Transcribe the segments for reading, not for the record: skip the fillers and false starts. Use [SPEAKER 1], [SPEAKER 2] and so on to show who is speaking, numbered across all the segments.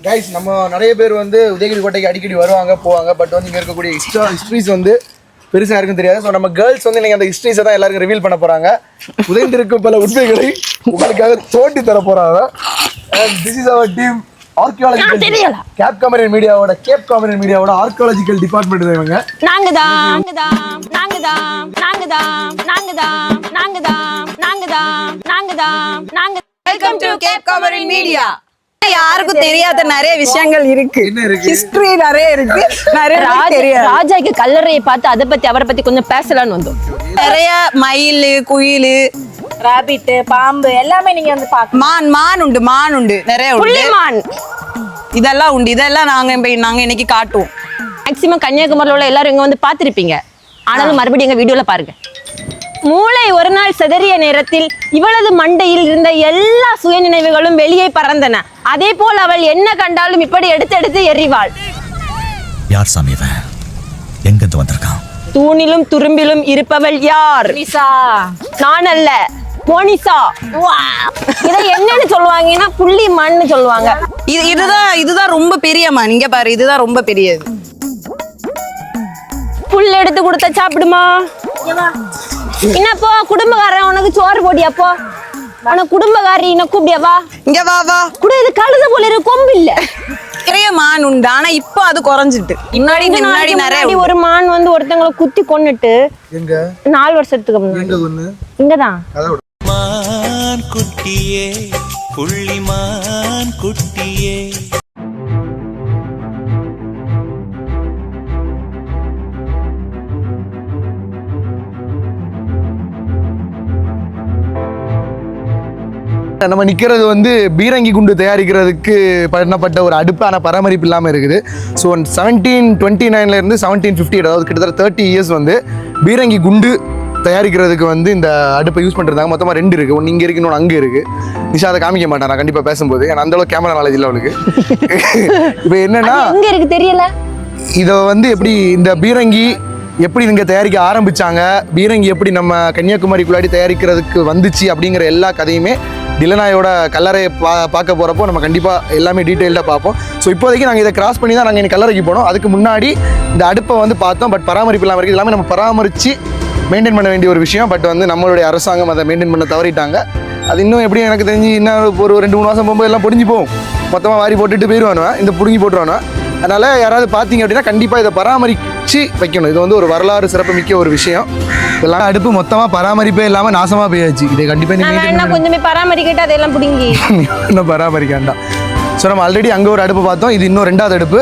[SPEAKER 1] Guys நம்ம நிறைய பேர் வந்து உதயகிரி கோட்டைக்கு அடிக்கடி வருவாங்க போவாங்க. பட் வந்து இங்கே இருக்கக்கூடிய ஹிஸ்ட்ரிஸ் வந்து பெருசாக இருக்குன்னு தெரியாது. ஸோ நம்ம கேர்ள்ஸ் வந்து நீங்கள் அந்த ஹிஸ்ட்ரிஸை தான் எல்லாருக்கும் ரிவீல் பண்ண போகிறாங்க. உதயந்திருக்கும் பல உண்மைகளை உங்களுக்காக தோண்டி தர போகிறாங்க. And this is our team archaeological Cape Comorin மீடியாவோட ஆர்கியாலஜிக்கல் டிபார்ட்மெண்ட் தான் இவங்க.
[SPEAKER 2] Welcome to Cape Comorin media. யாருக்கும் தெரியாத நிறைய விஷயங்கள் இருக்கு, ஹிஸ்டரி நிறைய இருக்கு, நிறைய தெரியாது.
[SPEAKER 3] ராஜாக்கு கல்லறையை பார்த்து அதை பத்தி அவரை பத்தி கொஞ்சம் பேசலாம்னு வந்தோம்.
[SPEAKER 2] நிறைய மயில், குயில்,
[SPEAKER 3] ராபிட், பாம்பு எல்லாமே நீங்க வந்து
[SPEAKER 2] மான் உண்டு நிறைய
[SPEAKER 3] புள்ளி மான்
[SPEAKER 2] இதெல்லாம் உண்டு. இதெல்லாம் நாங்க இன்னைக்கு காட்டுவோம்.
[SPEAKER 3] மேக்சிமம் கன்னியாகுமரியில உள்ள எல்லாரும் இங்க வந்து பார்த்திருப்பீங்க. ஆனாலும் மறுபடியும் எங்க வீடியோல பாருங்க. மூளை ஒரு நாள் சிதறிய நேரத்தில் இவளது மண்டையில் இருந்த எல்லா சுய நினைவுகளும் வெளியே பறந்தன. அதே போல் அவள் என்ன கண்டாலும் இப்படி எடுத்து எறிவாள்.
[SPEAKER 4] யார் சாமி இவன்? எங்கிருந்து வந்திருக்கான்?
[SPEAKER 3] தூணிலும் துரும்பிலும் இருப்பவள் யார்? நான் அல்ல, போனிசா. இதை என்னன்னு சொல்லுவாங்கன்னா புள்ளி மண்ணு சொல்லுவாங்க.
[SPEAKER 2] இதுதான் ரொம்ப பெரிய மான். இங்க பாரு, இதுதான் ரொம்ப பெரியது.
[SPEAKER 3] புல் எடுத்து கொடுத்தா சாப்பிடுமா? என்னப்போ குடும்பக்காரன் உனக்கு சோறு போடியாப்போ? உனக்கு குடும்பக்காரி என்ன கூப்பிடியாவா?
[SPEAKER 2] இங்க வா
[SPEAKER 3] கூட இது கழுத போல இருக்கு, கொம்பு இல்ல.
[SPEAKER 2] நிறைய மான் உண்டு, ஆனா இப்போ அது குறைஞ்சிட்டு. முன்னாடி நிறைய
[SPEAKER 3] ஒரு மான் வந்து ஒருத்தங்களை குத்தி கொன்னுட்டு
[SPEAKER 1] எங்க
[SPEAKER 3] 4 வருஷத்துக்கு முன்னாடி இங்கதான்.
[SPEAKER 4] மான் குட்டியே, புள்ளி மான் குட்டியே.
[SPEAKER 1] நம்ம நிற்கிறது வந்து பீரங்கி குண்டு தயாரிக்கிறதுக்கு பண்ணப்பட்ட ஒரு அடுப்பான பராமரிப்பு இல்லாமல் இருக்குது. ஸோ 1729 இருந்து 1758, அதாவது கிட்டத்தட்ட 30 இயர்ஸ் வந்து பீரங்கி குண்டு தயாரிக்கிறதுக்கு வந்து இந்த அடுப்பை யூஸ் பண்ணிருந்தாங்க. மொத்தமாக 2 இருக்குது. ஒன்று இங்கே இருக்குது, இன்னொன்று அங்கே இருக்குது. நிஷா அதை காமிக்க மாட்டேன் நான் கண்டிப்பாக பேசும்போது, ஏன்னா அந்தளவு கேமரா நாலேஜ் இல்லை அவளுக்கு. இப்போ என்னன்னா
[SPEAKER 3] இங்கே இருக்கு தெரியல.
[SPEAKER 1] இதை வந்து எப்படி இந்த பீரங்கி எப்படி இங்கே தயாரிக்க ஆரம்பித்தாங்க, பீரங்கி எப்படி நம்ம கன்னியாகுமரிக்குள்ளாடி தயாரிக்கிறதுக்கு வந்துச்சு அப்படிங்கிற எல்லா கதையுமே டிலனாயோட கல்லறையை பார்க்க போகிறப்போ நம்ம கண்டிப்பாக எல்லாமே டீட்டெயில்டாக பார்ப்போம். ஸோ இப்போதைக்கு நாங்கள் இதை கிராஸ் பண்ணி தான் நாங்கள் இன்னைக்கு கல்லறைக்கு போனோம். அதுக்கு முன்னாடி இந்த அடுப்பை வந்து பார்த்தோம். பட் பராமரிப்பு இல்லாமல் இருக்குது. எல்லாமே நம்ம பராமரித்து மெயின்டைன் பண்ண வேண்டிய ஒரு விஷயம். பட் வந்து நம்மளுடைய அரசாங்கம் அதை மெயின்டைன் பண்ண தவறிட்டாங்க. அது இன்னும் எப்படியும் எனக்கு தெரிஞ்சு இன்னும் ஒரு 2-3 மாதம் போகும்போது எல்லாம் பொடிஞ்சு போகும். மொத்தமாக வாரி போட்டுட்டு போயிடுவானுவேன், இந்த புடுங்கி போட்டுருவானுவேன். அதனால் யாராவது பார்த்தீங்க அப்படின்னா கண்டிப்பாக இதை பராமரித்து வைக்கணும். இது வந்து ஒரு வரலாறு சிறப்பு மிக்க ஒரு விஷயம். இதெல்லாம் அடுப்பு மொத்தமாக பராமரிப்பே இல்லாமல் நாசமாக போயாச்சு. இதை கண்டிப்பாக
[SPEAKER 3] கொஞ்சமே பராமரிக்கிட்டு அதெல்லாம் பிடிங்கி
[SPEAKER 1] இன்னும் பராமரிக்க வேண்டாம். ஸோ நம்ம ஆல்ரெடி அங்கே ஒரு அடுப்பு பார்த்தோம். இது இன்னும் 2வது அடுப்பு.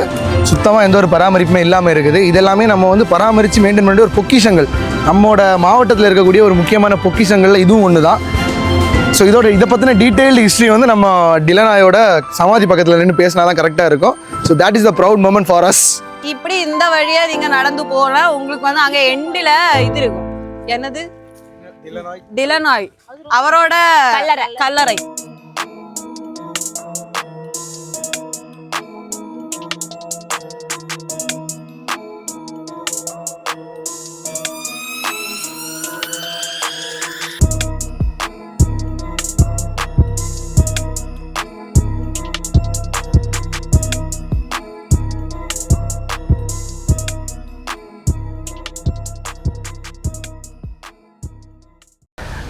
[SPEAKER 1] சுத்தமாக எந்த ஒரு பராமரிப்புமே இல்லாமல் இருக்குது. இதெல்லாமே நம்ம வந்து பராமரித்து மெயின்டைன் பண்ணி ஒரு பொக்கிஷங்கள், நம்மளோட மாவட்டத்தில் இருக்கக்கூடிய ஒரு முக்கியமான பொக்கிஷங்களில் இதுவும் ஒன்று தான். ஸோ இதை பற்றின டீட்டெயில்டு ஹிஸ்ட்ரி வந்து நம்ம டிலனாயோட சமாதி பக்கத்தில் நின்று பேசினா தான் கரெக்டாக இருக்கும். So that is the proud moment for us.
[SPEAKER 2] இப்படி இந்த வழியா நீங்க நடந்து போனா உங்களுக்கு வந்து அங்க எண்டில இது இருக்கும். என்னது? டிலனாய் அவரோட கல்லறை.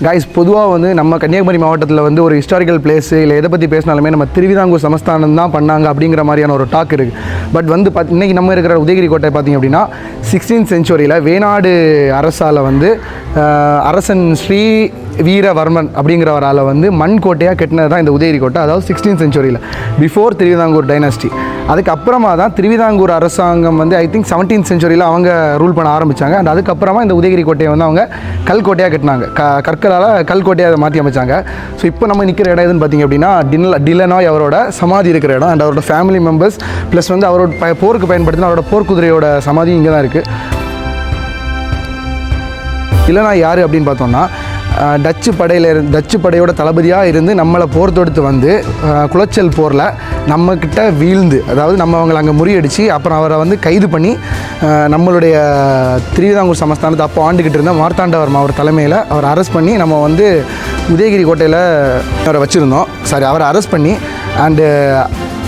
[SPEAKER 1] கைஸ், பொதுவாக வந்து நம்ம கன்னியாகுமரி மாவட்டத்தில் வந்து ஒரு ஹிஸ்டாரிக்கல் பிளேஸு இல்லை எதை பற்றி பேசினாலுமே நம்ம திருவிதாங்கூர் சமஸ்தானம் தான் பண்ணாங்க அப்படிங்கிற மாதிரியான ஒரு டாக் இருக்குது. பட் வந்து இன்றைக்கி நம்ம இருக்கிற உதயகிரி கோட்டை பார்த்திங்க அப்படின்னா 16th செஞ்சுரியில் வேணாடு அரசால் வந்து அரசன் ஸ்ரீ வீரவர்மன் அப்படிங்கிறவரால் வந்து மண் கோட்டையாக கட்டினது தான் இந்த உதயகிரி கோட்டை. அதாவது 16th செஞ்சுரியில் பிஃபோர் திருவிதாங்கூர் டைனாஸ்டி. அதுக்கப்புறமா தான் திருவிதாங்கூர் அரசாங்கம் வந்து ஐ திங்க் 17th செஞ்சுரியில் அவங்க ரூல் பண்ண ஆரம்பித்தாங்க. அண்ட் அதுக்கப்புறமா இந்த உதயகிரி கோட்டையை வந்து அவங்க கல் கோட்டையாக கட்டினாங்க. கற்களால் கல் கோட்டையை அதை மாற்றி அமைச்சாங்க. ஸோ இப்போ நம்ம நிற்கிற இடம் எதுன்னு பார்த்திங்க அப்படின்னா டிலனாய் அவரோட சமாதி இருக்கிற இடம். அண்ட் அவரோட ஃபேமிலி மெம்பர்ஸ் ப்ளஸ் வந்து அவரோட போருக்கு பயன்படுத்தின அவரோட போர்க்குதிரையோட சமாதி இங்கே தான் இருக்குது. டிலனாய் யார் அப்படின்னு பார்த்தோம்னா டச்சு படையோட தளபதியாக இருந்து நம்மளை போர் தொடுத்து வந்து குளச்சல் போரில் நம்மக்கிட்ட வீழ்ந்து, அதாவது நம்ம அவங்களை அங்கே முறியடித்து அப்புறம் அவரை வந்து கைது பண்ணி நம்மளுடைய திருவிதாங்கூர் சமஸ்தானத்தை அப்போ ஆண்டுக்கிட்டு இருந்த மார்த்தாண்டவர்மா அவர் தலைமையில் அவரை அரெஸ்ட் பண்ணி நம்ம வந்து உதயகிரி கோட்டையில் அவரை வச்சுருந்தோம். அவரை அரெஸ்ட் பண்ணி அண்டு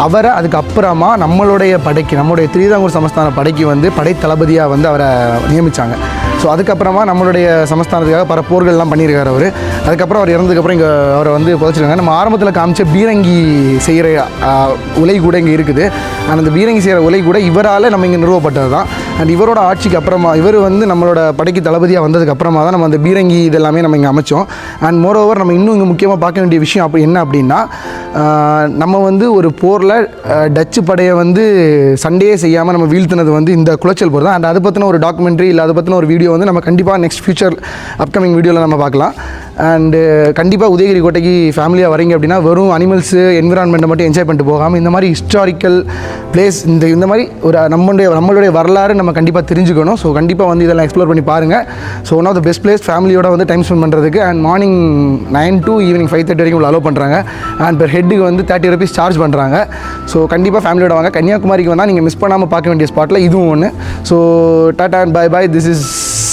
[SPEAKER 1] அவரை அதுக்கப்புறமா நம்மளுடைய படைக்கு, நம்மளுடைய திருவிதாங்கூர் சமஸ்தான படைக்கு வந்து படை தளபதியாக வந்து அவரை நியமித்தாங்க. ஸோ அதுக்கப்புறமா நம்மளுடைய சமஸ்தானத்துக்காக பல போர்கள்லாம் பண்ணியிருக்காரு அவர். அதுக்கப்புறம் அவர் இறந்ததுக்கப்புறம் இங்கே அவரை வந்து புதைச்சிருக்காங்க. நம்ம ஆரம்பத்தில் காமிச்ச பீரங்கி செய்கிற உலை கூட இங்கே இருக்குது. அந்த பீரங்கி செய்கிற உலை கூட இவரால் நம்ம இங்கே நிறுவப்பட்டது தான். அண்ட் இவரோட ஆட்சிக்கு அப்புறமா இவர் வந்து நம்மளோட படைக்கு தளபதியாக வந்ததுக்கு அப்புறமா தான் நம்ம அந்த பீரங்கி இதெல்லாமே நம்ம இங்கே அமைச்சோம். அண்ட் மோரோவர் நம்ம இன்னும் இங்கே முக்கியமாக பார்க்க வேண்டிய விஷயம் அப்படி என்ன அப்படின்னா, நம்ம வந்து ஒரு போரில் டச்சு படையை வந்து சண்டையே செய்யாமல் நம்ம வீழ்த்தினது வந்து இந்த குளச்சல் போர் தான். அண்ட் அதை பற்றின ஒரு டாக்குமெண்ட்ரி இல்லை அதை பற்றின ஒரு வீடியோ வந்து நம்ம கண்டிப்பாக நெக்ஸ்ட் ஃபியூச்சர் அப்கமிங் வீடியோவில் நம்ம பார்க்கலாம். அண்டு கண்டிப்பாக உதயகிரி கோட்டைக்கு ஃபேமிலியாக வரீங்க அப்படின்னா வெறும் அனிமல்ஸு என்விரான்மெண்ட்டை மட்டும் என்ஜாய் பண்ணிட்டு போகாமல் இந்த மாதிரி ஹிஸ்டாரிக்கல் பிளேஸ் இந்த மாதிரி ஒரு நம்மளுடைய வரலாறு நம்ம கண்டிப்பாக தெரிஞ்சுக்கணும். ஸோ கண்டிப்பாக வந்து இதெல்லாம் எக்ஸ்ப்ளோர் பண்ணி பாருங்கள். So one of the best place ஃபேமிலியோட வந்து டைம் ஸ்பெண்ட் பண்ணுறதுக்கு. அண்ட் மார்னிங் 9 to ஈவினிங் 5:30 வரைக்கும் அலோவ் பண்ணுறாங்க. அண்ட் பெர் ஹெட்டுக்கு வந்து 30 rupees சார்ஜ் பண்ணுறாங்க. ஸோ கண்டிப்பாக ஃபேமிலியோட வாங்க. கன்னியாகுமரிக்கு வந்தால் நீங்கள் மிஸ் பண்ணாமல் பார்க்க வேண்டிய ஸ்பாட்டில் இதுவும் ஒன்று. So tata and bye this is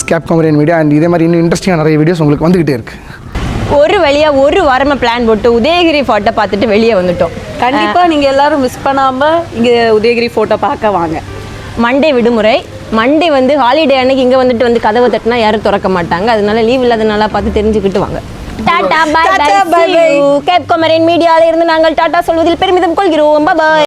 [SPEAKER 1] cap comedian media. And இதே மாதிரி இன்னும் இன்ட்ரெஸ்டிங்காக நிறைய வீடியோஸ் உங்களுக்கு வந்துகிட்டே இருக்குது.
[SPEAKER 3] ஒரு வழியாக ஒரு வாரமாக பிளான் போட்டு உதயகிரி ஃபோர்ட்டை பார்த்துட்டு வெளியே வந்துட்டோம்.
[SPEAKER 2] கண்டிப்பா நீங்க எல்லாரும் மிஸ் பண்ணாம இங்க உதயகிரி போட்டோ பார்க்க வாங்க.
[SPEAKER 3] மண்டே விடுமுறை. மண்டே வந்து ஹாலிடே அன்னைக்கு இங்கே வந்துட்டு வந்து கதவை தட்டினா யாரும் திறக்க மாட்டாங்க. அதனால லீவ் இல்லாதனால பார்த்து தெரிஞ்சுக்கிட்டு வாங்க. Tata bye bye. Cap comedian மீடியாவில் இருந்து நாங்கள் டாடா சொல்வதில் பெருமிதம் கொள்கிறோம். பை.